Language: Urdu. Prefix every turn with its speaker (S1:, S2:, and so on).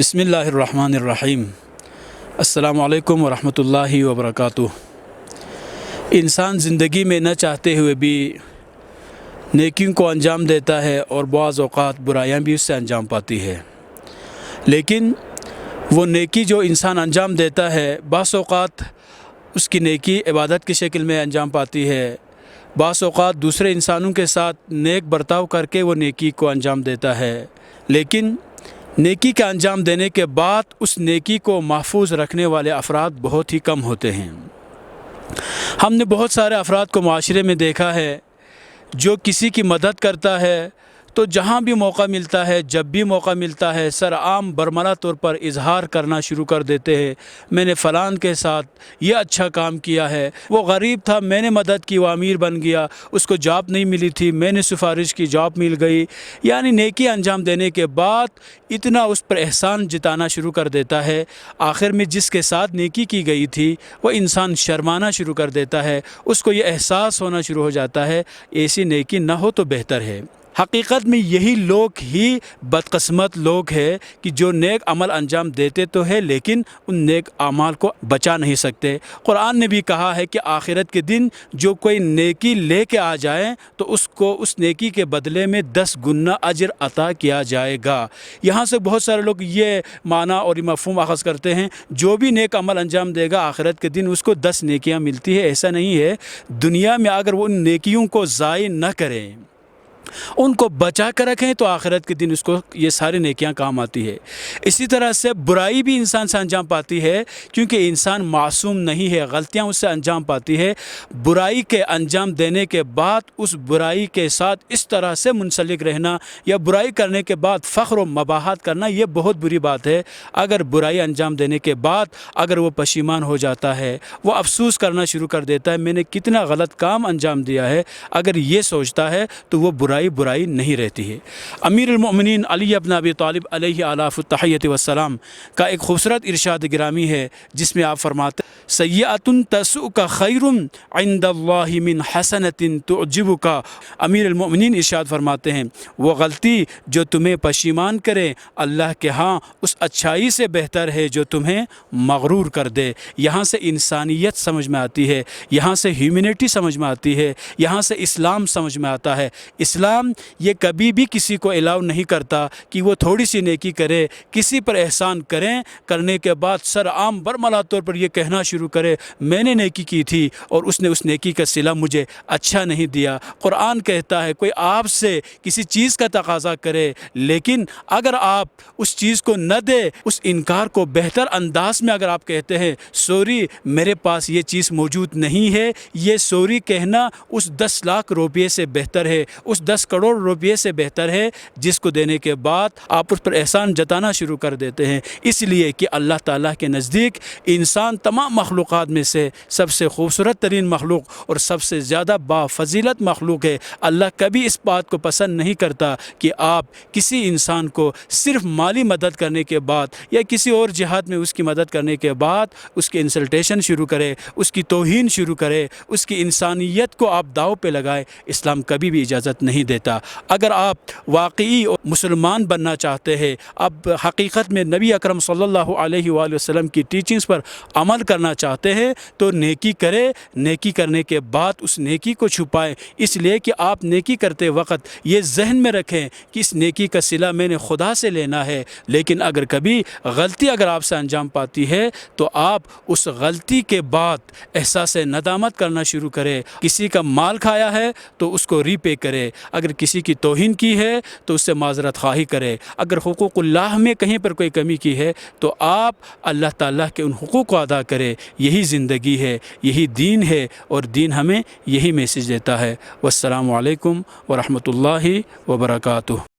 S1: بسم اللہ الرحمن الرحیم۔ السلام علیکم ورحمۃ اللہ وبرکاتہ۔ انسان زندگی میں نہ چاہتے ہوئے بھی نیکیوں کو انجام دیتا ہے اور بعض اوقات برائیاں بھی اس سے انجام پاتی ہے، لیکن وہ نیکی جو انسان انجام دیتا ہے بعض اوقات اس کی نیکی عبادت کی شکل میں انجام پاتی ہے، بعض اوقات دوسرے انسانوں کے ساتھ نیک برتاؤ کر کے وہ نیکی کو انجام دیتا ہے، لیکن نیکی کا انجام دینے کے بعد اس نیکی کو محفوظ رکھنے والے افراد بہت ہی کم ہوتے ہیں۔ ہم نے بہت سارے افراد کو معاشرے میں دیکھا ہے جو کسی کی مدد کرتا ہے تو جہاں بھی موقع ملتا ہے، جب بھی موقع ملتا ہے، سرعام برملا طور پر اظہار کرنا شروع کر دیتے ہیں، میں نے فلان کے ساتھ یہ اچھا کام کیا ہے، وہ غریب تھا میں نے مدد کی وہ امیر بن گیا، اس کو جاب نہیں ملی تھی میں نے سفارش کی جاب مل گئی۔ یعنی نیکی انجام دینے کے بعد اتنا اس پر احسان جتانا شروع کر دیتا ہے، آخر میں جس کے ساتھ نیکی کی گئی تھی وہ انسان شرمانا شروع کر دیتا ہے، اس کو یہ احساس ہونا شروع ہو جاتا ہے ایسی نیکی نہ ہو تو بہتر ہے۔ حقیقت میں یہی لوگ ہی بدقسمت لوگ ہیں کہ جو نیک عمل انجام دیتے تو ہے لیکن ان نیک اعمال کو بچا نہیں سکتے۔ قرآن نے بھی کہا ہے کہ آخرت کے دن جو کوئی نیکی لے کے آ جائے تو اس کو اس نیکی کے بدلے میں 10 گنا اجر عطا کیا جائے گا۔ یہاں سے بہت سارے لوگ یہ معنی اور یہ مفہوم اخذ کرتے ہیں جو بھی نیک عمل انجام دے گا آخرت کے دن اس کو 10 نیکیاں ملتی ہے۔ ایسا نہیں ہے، دنیا میں اگر وہ ان نیکیوں کو ضائع نہ کریں، ان کو بچا کر رکھیں تو آخرت کے دن اس کو یہ ساری نیکیاں کام آتی ہے۔ اسی طرح سے برائی بھی انسان سے انجام پاتی ہے، کیونکہ انسان معصوم نہیں ہے، غلطیاں اس سے انجام پاتی ہے۔ برائی کے انجام دینے کے بعد اس برائی کے ساتھ اس طرح سے منسلک رہنا یا برائی کرنے کے بعد فخر و مباحت کرنا یہ بہت بری بات ہے۔ اگر برائی انجام دینے کے بعد اگر وہ پشیمان ہو جاتا ہے، وہ افسوس کرنا شروع کر دیتا ہے میں نے کتنا غلط کام انجام دیا ہے، اگر یہ سوچتا ہے تو وہ برائی نہیں رہتی ہے۔ امیر المؤمنین علی بن ابی طالب علیہ آلاف التحیۃ والسلام کا ایک خوبصورت ارشاد گرامی ہے جس میں آپ فرماتے ہیں سیئۃ تسؤک خیر عند اللہ من حسنۃ تعجبک۔ امیر المؤمنین ارشاد فرماتے ہیں وہ غلطی جو تمہیں پشیمان کرے اللہ کے ہاں اس اچھائی سے بہتر ہے جو تمہیں مغرور کر دے۔ یہاں سے انسانیت سمجھ میں آتی ہے، یہاں سے ہیومینٹی سمجھ میں آتی ہے، یہاں سے اسلام سمجھ میں آتا ہے۔ اسلام یہ کبھی بھی کسی کو الاؤ نہیں کرتا کہ وہ تھوڑی سی نیکی کرے، کسی پر احسان کرنے کے بعد سرعام برملا طور پر یہ کہنا شروع کرے میں نے نیکی کی تھی اور اس نے اس نیکی کا صلہ مجھے اچھا نہیں دیا۔ قرآن کہتا ہے کوئی آپ سے کسی چیز کا تقاضا کرے لیکن اگر آپ اس چیز کو نہ دے، اس انکار کو بہتر انداز میں اگر آپ کہتے ہیں سوری میرے پاس یہ چیز موجود نہیں ہے، یہ سوری کہنا اس 10 لاکھ روپے سے بہتر ہے، اس 10 کروڑ روپے سے بہتر ہے جس کو دینے کے بعد آپ اس پر احسان جتانا شروع کر دیتے ہیں۔ اس لیے کہ اللہ تعالیٰ کے نزدیک انسان تمام مخلوقات میں سے سب سے خوبصورت ترین مخلوق اور سب سے زیادہ بافضیلت مخلوق ہے۔ اللہ کبھی اس بات کو پسند نہیں کرتا کہ آپ کسی انسان کو صرف مالی مدد کرنے کے بعد یا کسی اور جہاد میں اس کی مدد کرنے کے بعد اس کی انسلٹیشن شروع کرے، اس کی توہین شروع کرے، اس کی انسانیت کو آپ داؤ پہ لگائے۔ اسلام کبھی بھی اجازت نہیں دیتا۔ اگر آپ واقعی مسلمان بننا چاہتے ہیں، اب حقیقت میں نبی اکرم صلی اللہ علیہ وآلہ وسلم کی ٹیچنگز پر عمل کرنا چاہتے ہیں تو نیکی کرے، نیکی کرنے کے بعد اس نیکی کو چھپائیں، اس لیے کہ آپ نیکی کرتے وقت یہ ذہن میں رکھیں کہ اس نیکی کا صلہ میں نے خدا سے لینا ہے، لیکن اگر کبھی غلطی اگر آپ سے انجام پاتی ہے تو آپ اس غلطی کے بعد احساس ندامت کرنا شروع کریں۔ کسی کا مال کھایا ہے تو اس کو ری پے کرے، اگر کسی کی توہین کی ہے تو اس سے معذرت خواہی کرے، اگر حقوق اللہ میں کہیں پر کوئی کمی کی ہے تو آپ اللہ تعالیٰ کے ان حقوق کو ادا کرے۔ یہی زندگی ہے، یہی دین ہے اور دین ہمیں یہی میسج دیتا ہے۔ والسلام علیکم ورحمۃ اللہ وبرکاتہ۔